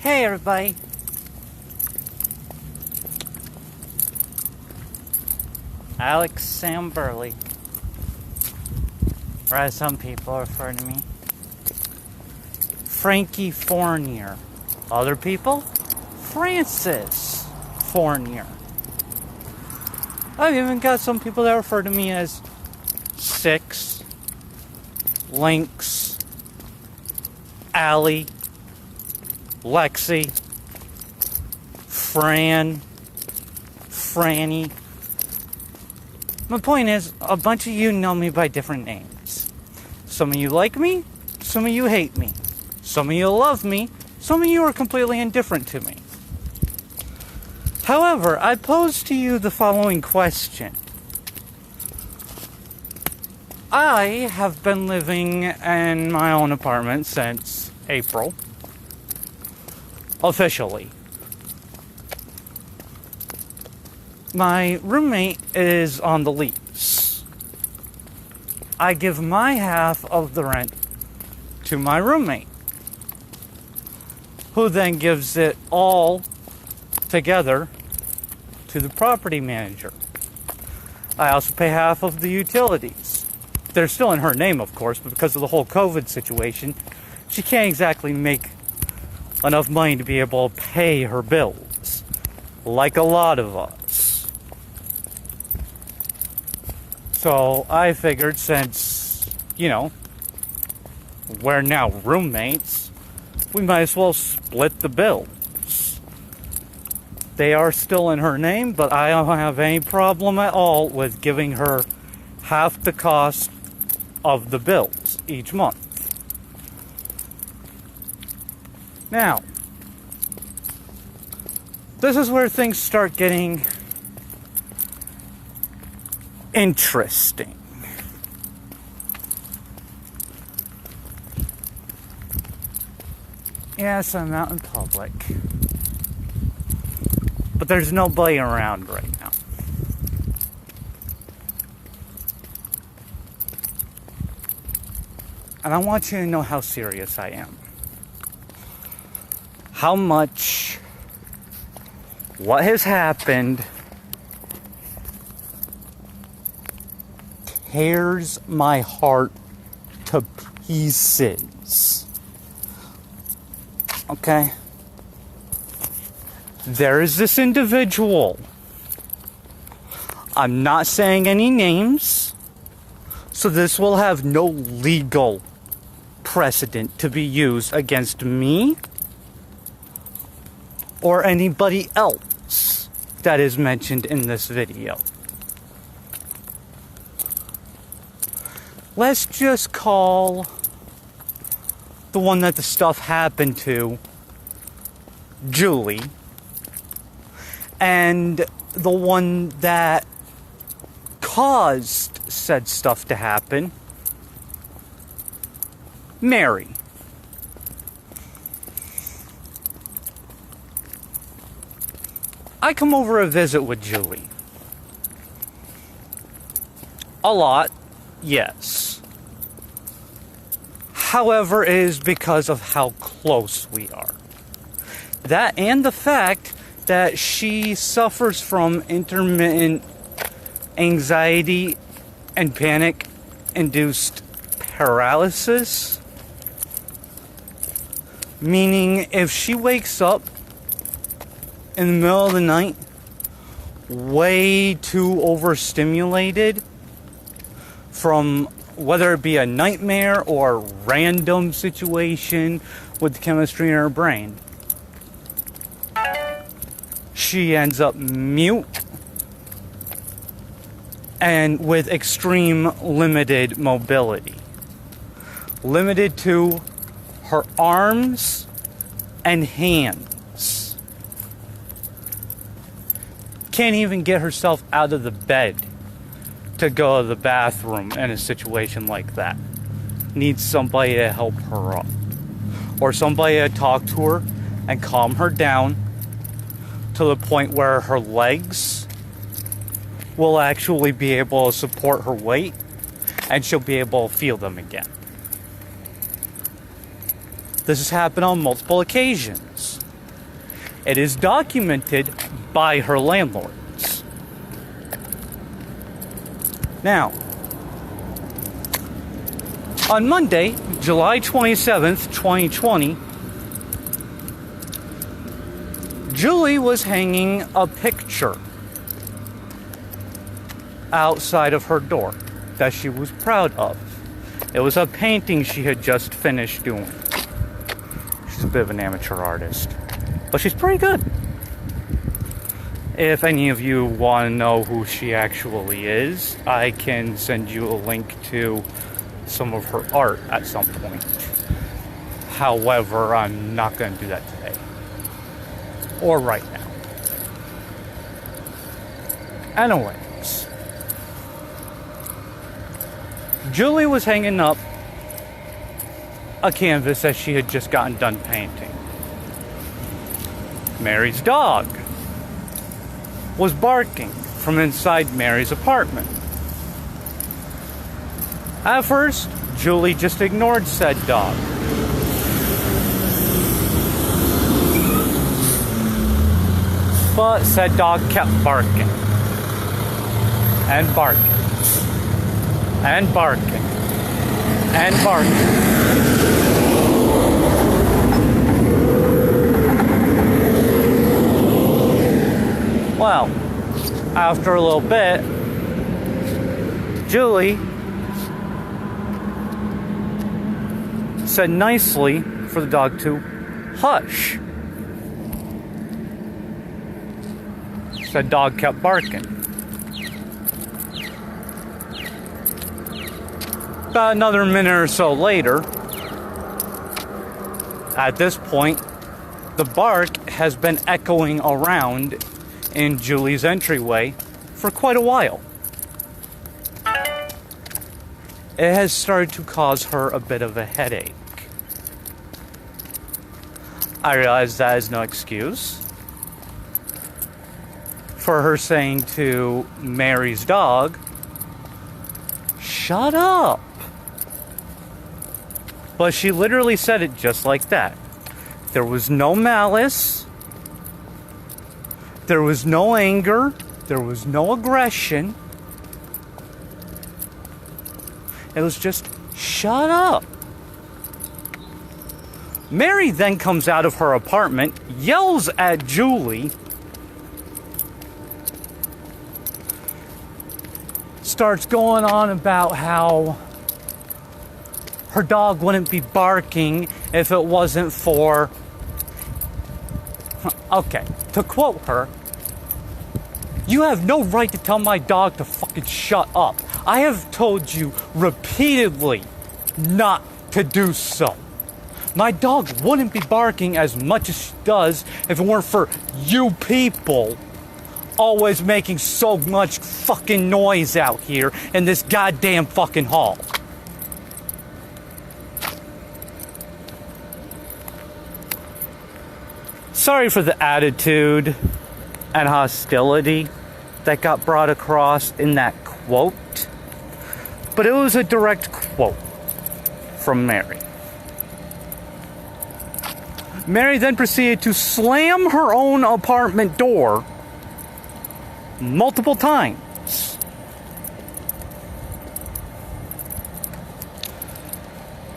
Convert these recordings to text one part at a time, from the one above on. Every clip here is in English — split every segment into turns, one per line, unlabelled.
Hey everybody. Alex Sam Burley. Or as some people refer to me. Frankie Fournier. Other people? Francis Fournier. I've even got some people that refer to me as Six, Lynx, Allie, Lexi, Fran, Franny. My point is, a bunch of you know me by different names. Some of you like me, some of you hate me. Some of you love me, some of you are completely indifferent to me. However, I pose to you the following question. I have been living in my own apartment since April. Officially. My roommate is on the lease. I give my half of the rent to my roommate, who then gives it all together to the property manager. I also pay half of the utilities. They're still in her name, of course, but because of the whole COVID situation, she can't exactly make enough money to be able to pay her bills, like a lot of us. So I figured, since, we're now roommates, we might as well split the bills. They are still in her name, but I don't have any problem at all with giving her half the cost of the bills each month. Now, this is where things start getting interesting. Yes, I'm out in public, but there's nobody around right now. And I want you to know how serious I am. How much what has happened tears my heart to pieces. Okay? There is this individual. I'm not saying any names, so this will have no legal precedent to be used against me or anybody else that is mentioned in this video. Let's just call the one that the stuff happened to Julie, and the one that caused said stuff to happen, Mary. I come over a visit with Julie. A lot, yes. However, it is because of how close we are. That and the fact that she suffers from intermittent anxiety and panic-induced paralysis. Meaning, if she wakes up in the middle of the night, way too overstimulated from whether it be a nightmare or random situation with the chemistry in her brain, she ends up mute and with extreme limited mobility. Limited to her arms and hands. Can't even get herself out of the bed to go to the bathroom in a situation like that. Needs somebody to help her up. Or somebody to talk to her and calm her down to the point where her legs will actually be able to support her weight and she'll be able to feel them again. This has happened on multiple occasions. It is documented by her landlords. Now, on Monday, July 27th, 2020, Julie was hanging a picture outside of her door that she was proud of. It was a painting she had just finished doing. She's a bit of an amateur artist, but she's pretty good. If any of you want to know who she actually is, I can send you a link to some of her art at some point. However, I'm not going to do that today. Or right now. Anyways, Julie was hanging up a canvas that she had just gotten done painting. Mary's dog was barking from inside Mary's apartment. At first, Julie just ignored said dog. But said dog kept barking. And barking. And barking. And barking. Well, after a little bit, Julie said nicely for the dog to hush. Said dog kept barking. About another minute or so later, at this point, the bark has been echoing around in Julie's entryway for quite a while. It has started to cause her a bit of a headache. I realize that is no excuse for her saying to Mary's dog, "Shut up." But she literally said it just like that. There was no malice. There was no anger. There was no aggression. It was just, "Shut up." Mary then comes out of her apartment, yells at Julie, starts going on about how her dog wouldn't be barking if it wasn't for... Okay, to quote her, "You have no right to tell my dog to fucking shut up. I have told you repeatedly not to do so. My dog wouldn't be barking as much as she does if it weren't for you people always making so much fucking noise out here in this goddamn fucking hall." Sorry for the attitude and hostility that got brought across in that quote, but it was a direct quote from Mary. Mary then proceeded to slam her own apartment door multiple times.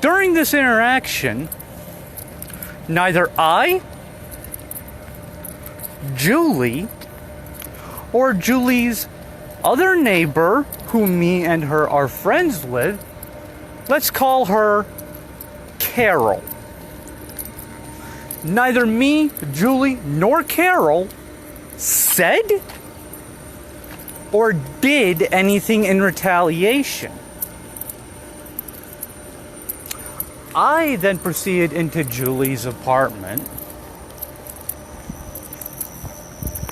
During this interaction, neither I, Julie, or Julie's other neighbor, who me and her are friends with, let's call her Carol. Neither me, Julie, nor Carol said or did anything in retaliation. I then proceeded into Julie's apartment,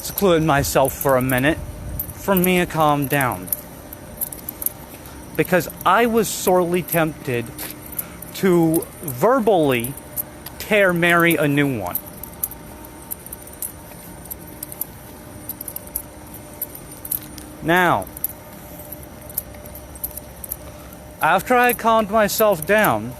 secluded myself for a minute for me to calm down, because I was sorely tempted to verbally tear Mary a new one. Now, after I calmed myself down,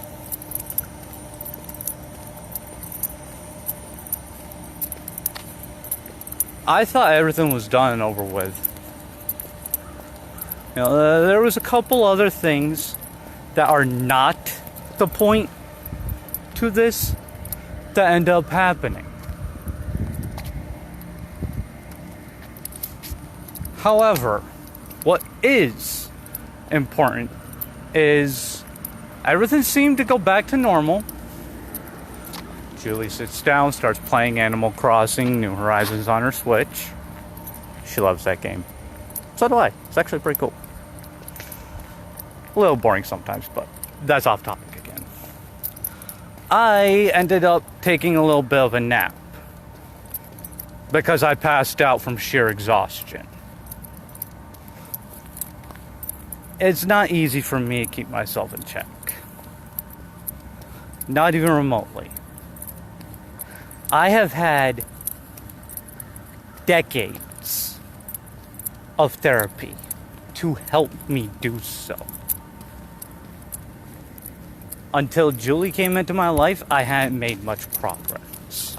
I thought everything was done and over with. You know, there was a couple other things that are not the point to this that end up happening. However, what is important is everything seemed to go back to normal. Julie sits down, starts playing Animal Crossing New Horizons on her Switch. She loves that game. So do I. It's actually pretty cool. A little boring sometimes, but that's off topic again. I ended up taking a little bit of a nap because I passed out from sheer exhaustion. It's not easy for me to keep myself in check. Not even remotely. I have had decades of therapy to help me do so. Until Julie came into my life, I hadn't made much progress.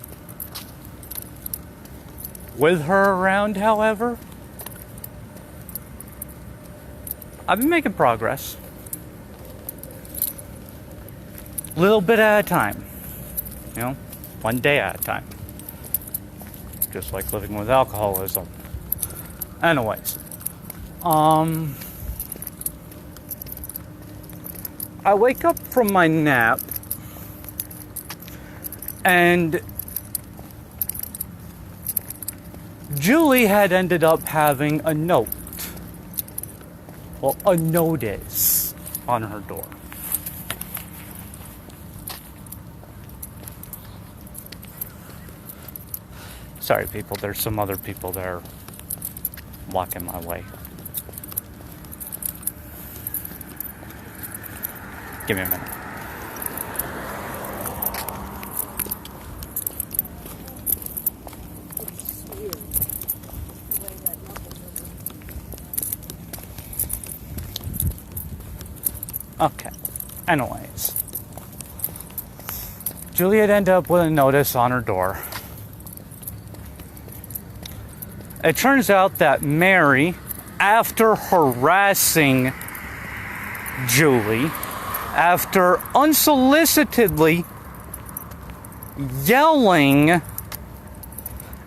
With her around, however, I've been making progress. Little bit at a time. You know, one day at a time. Just like living with alcoholism. Anyways. I wake up from my nap and Julie had ended up having a note. Well, a notice on her door. Sorry, people, there's some other people there blocking my way. Give me a minute. Okay. Anyways. Juliet ended up with a notice on her door. It turns out that Mary, after harassing Julie, after unsolicitedly yelling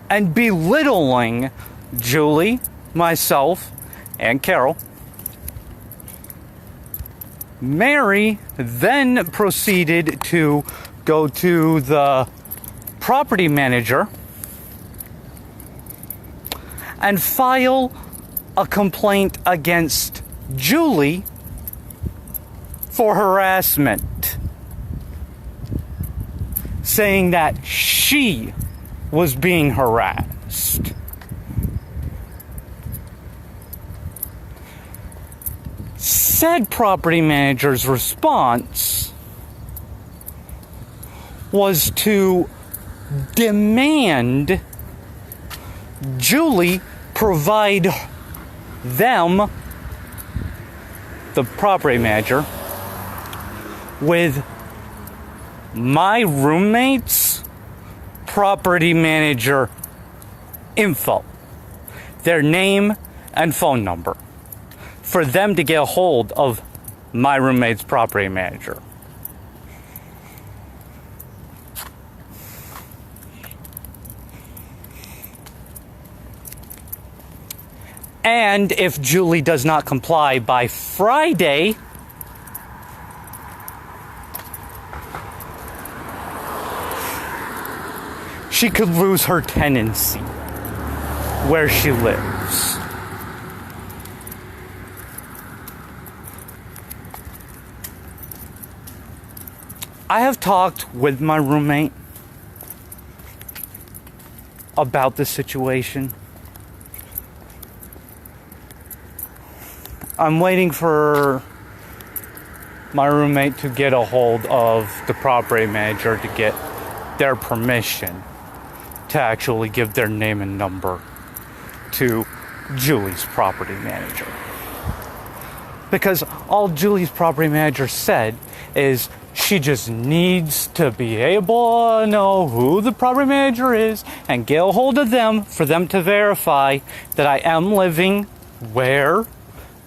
and belittling Julie, myself, and Carol, Mary then proceeded to go to the property manager and file a complaint against Julie for harassment, saying that she was being harassed. Said property manager's response was to demand Julie provide them, the property manager, with my roommate's property manager info, their name and phone number, for them to get a hold of my roommate's property manager. And if Julie does not comply by Friday, she could lose her tenancy where she lives. I have talked with my roommate about the situation. I'm waiting for my roommate to get a hold of the property manager to get their permission to actually give their name and number to Julie's property manager. Because all Julie's property manager said is She just needs to be able to know who the property manager is and get a hold of them for them to verify that I am living where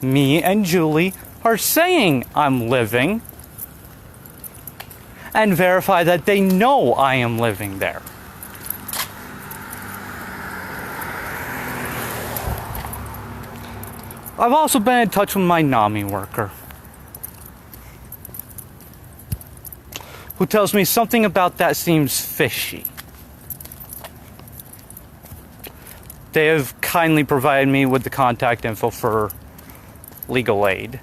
me and Julie are saying I'm living, and verify that they know I am living there. I've also been in touch with my NAMI worker, who tells me something about that seems fishy. They have kindly provided me with the contact info for legal aid.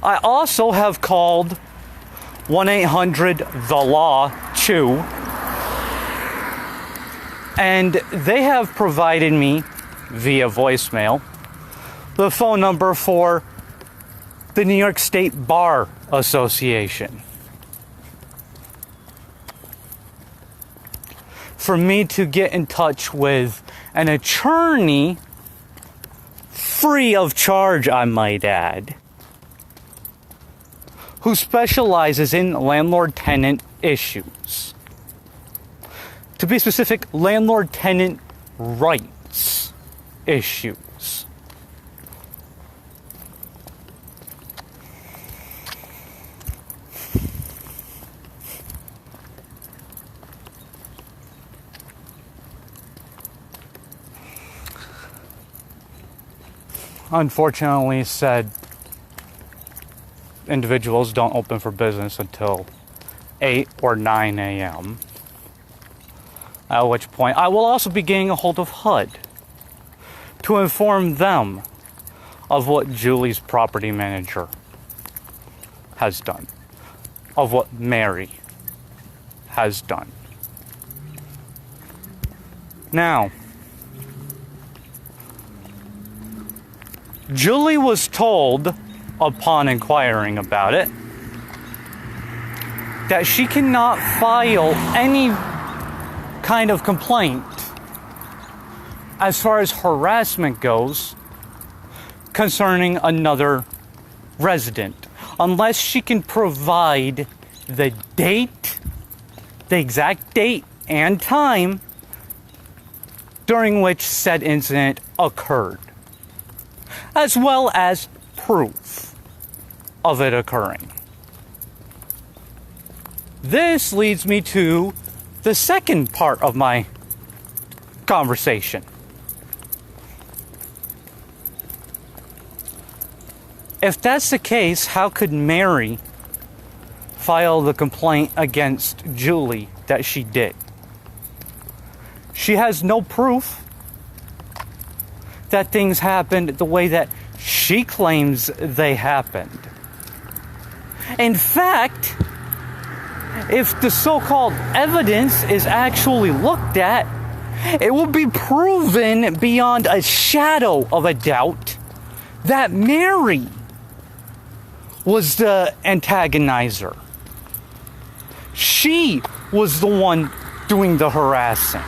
I also have called 1-800-THE-LAW-CHEW, and they have provided me, via voicemail, the phone number for the New York State Bar Association, for me to get in touch with an attorney, free of charge, I might add, who specializes in landlord-tenant issues. To be specific, landlord-tenant rights issues. Unfortunately, said individuals don't open for business until 8 or 9 a.m. At which point, I will also be getting a hold of HUD to inform them of what Julie's property manager has done, of what Mary has done. Now, Julie was told, upon inquiring about it, that she cannot file any kind of complaint as far as harassment goes concerning another resident unless she can provide the date, the exact date and time during which said incident occurred, as well as proof of it occurring. This leads me to the second part of my conversation. If that's the case, how could Mary file the complaint against Julie that she did? She has no proof that things happened the way that she claims they happened. In fact, if the so-called evidence is actually looked at, it will be proven beyond a shadow of a doubt that Mary was the antagonizer. She was the one doing the harassing.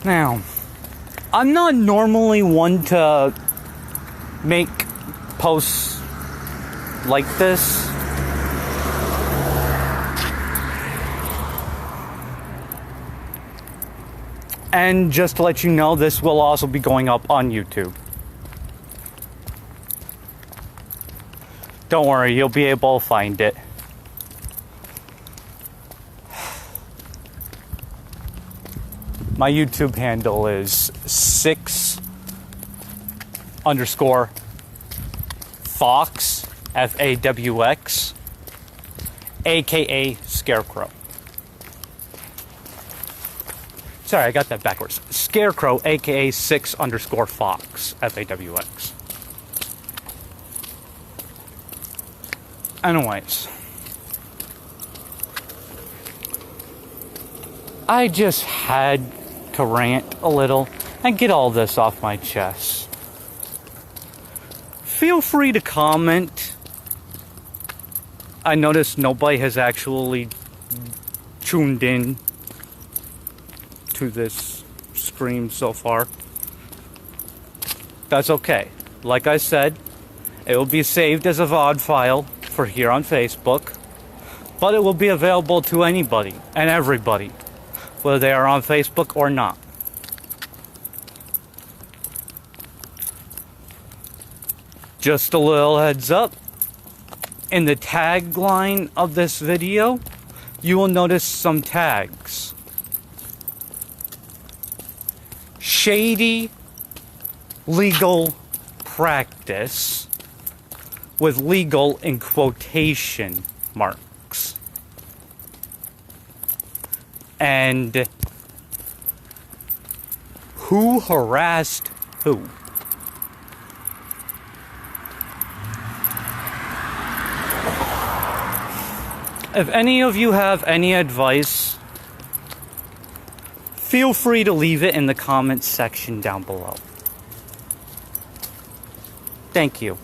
Now, I'm not normally one to make posts like this. And just to let you know, this will also be going up on YouTube. Don't worry, you'll be able to find it. My YouTube handle is 6_Fox, FAWX, A.K.A. Scarecrow. Sorry, I got that backwards. Scarecrow, A.K.A. 6_Fox, FAWX. Anyways, I just had to rant a little and get all this off my chest. Feel free to comment. I noticed nobody has actually tuned in to this stream so far. That's okay. Like I said, it will be saved as a VOD file for here on Facebook, but it will be available to anybody and everybody, whether they are on Facebook or not. Just a little heads up, in the tagline of this video, you will notice some tags. Shady legal practice, with legal in quotation marks. And who harassed who? If any of you have any advice, feel free to leave it in the comments section down below. Thank you.